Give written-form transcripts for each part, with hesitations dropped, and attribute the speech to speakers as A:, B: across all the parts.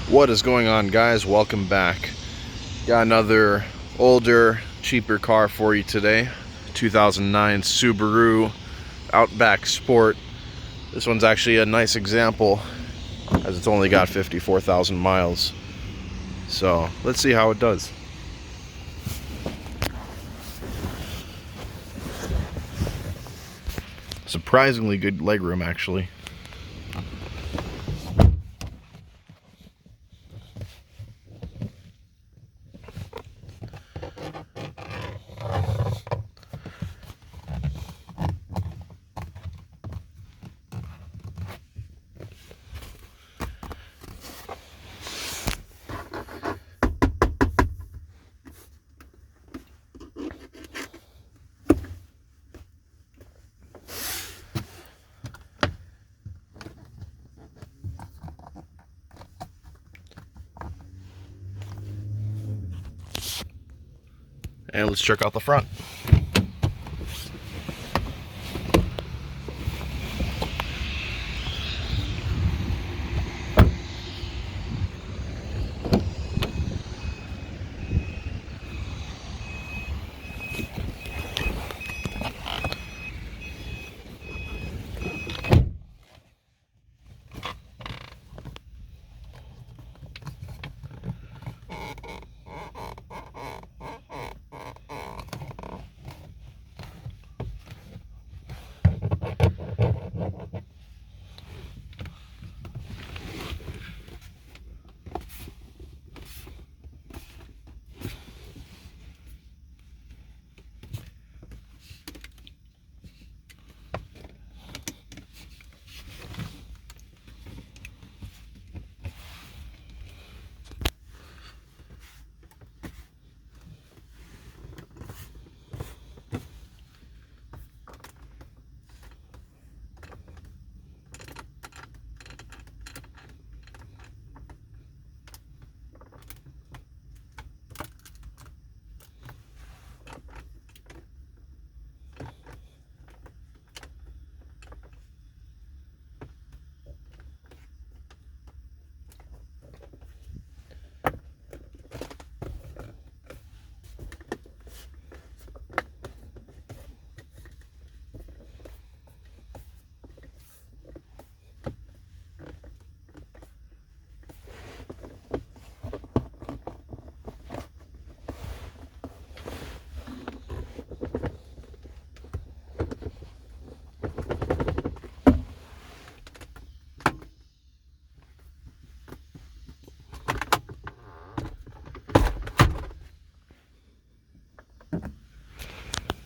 A: What is going on, guys? Welcome back. Got another older, cheaper car for you today. 2009 Subaru Outback Sport. This one's actually a nice example as it's only got 54,000 miles. So let's see how it does. Surprisingly good legroom, actually. And let's check out the front.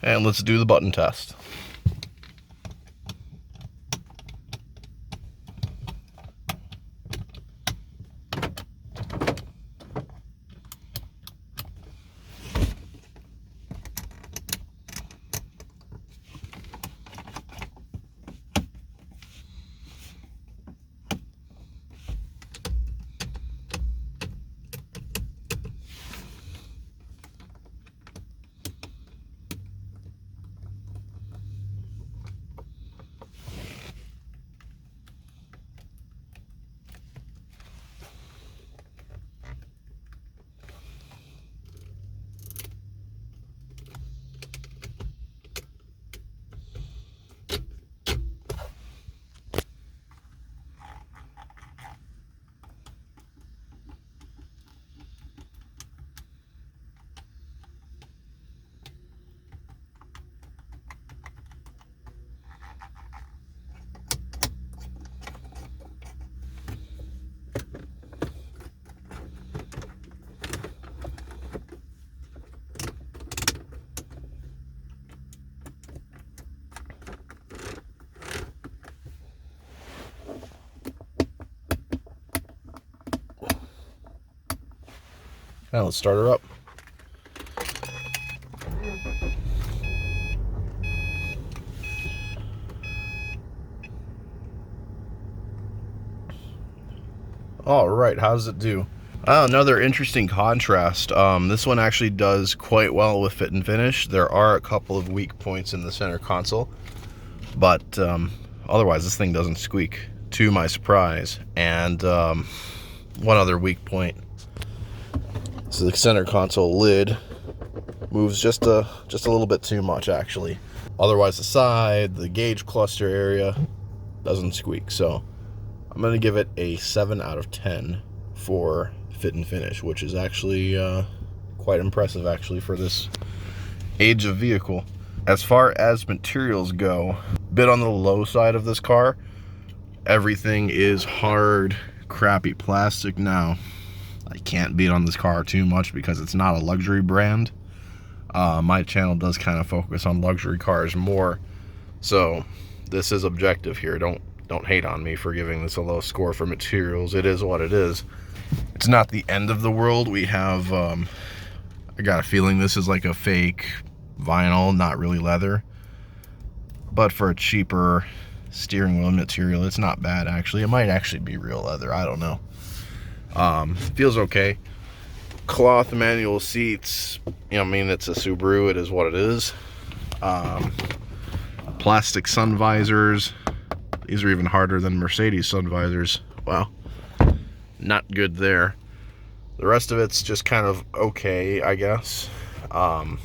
A: And let's do the button test. Now let's start her up. All right, how does it do? Another interesting contrast. This one actually does quite well with fit and finish. There are a couple of weak points in the center console, but otherwise this thing doesn't squeak, to my surprise. And One other weak point. So the center console lid moves just a little bit too much, actually. Otherwise, the side, the gauge cluster area doesn't squeak. So I'm going to give it a 7 out of 10 for fit and finish, which is actually quite impressive, actually, for this age of vehicle. As far as materials go, a bit on the low side of this car. Everything is hard, crappy plastic. Now, I can't beat on this car too much because it's not a luxury brand. My channel does kind of focus on luxury cars more, so this is objective here. Don't hate on me for giving this a low score for materials. It is what it is. It's not the end of the world. We have I got a feeling this is like a fake vinyl, not really leather, but for a cheaper steering wheel material, it's not bad, actually. It might actually be real leather, I don't know. Feels okay. Cloth manual seats, you know, I mean, it's a Subaru, it is what it is. Plastic sun visors. These are even harder than Mercedes sun visors. Wow, not good there. The rest of it's just kind of okay, I guess. I'm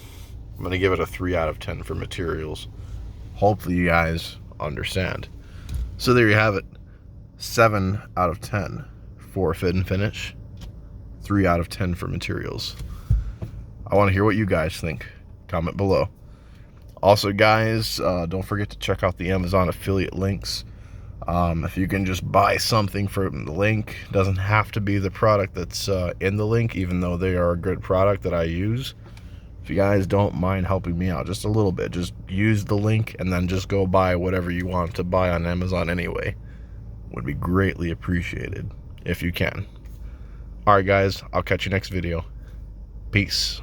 A: gonna give it a 3 out of 10 for materials. Hopefully you guys understand. So there you have it. 7 out of 10 for fit and finish. 3 out of 10 for materials. I want to hear what you guys think. Comment below. Also, guys, don't forget to check out the Amazon affiliate links. If you can just buy something from the link, doesn't have to be the product that's in the link, even though they are a good product that I use. If you guys don't mind helping me out just a little bit, just use the link and then just go buy whatever you want to buy on Amazon anyway. Would be greatly appreciated if you can. Alright guys, I'll catch you next video. Peace.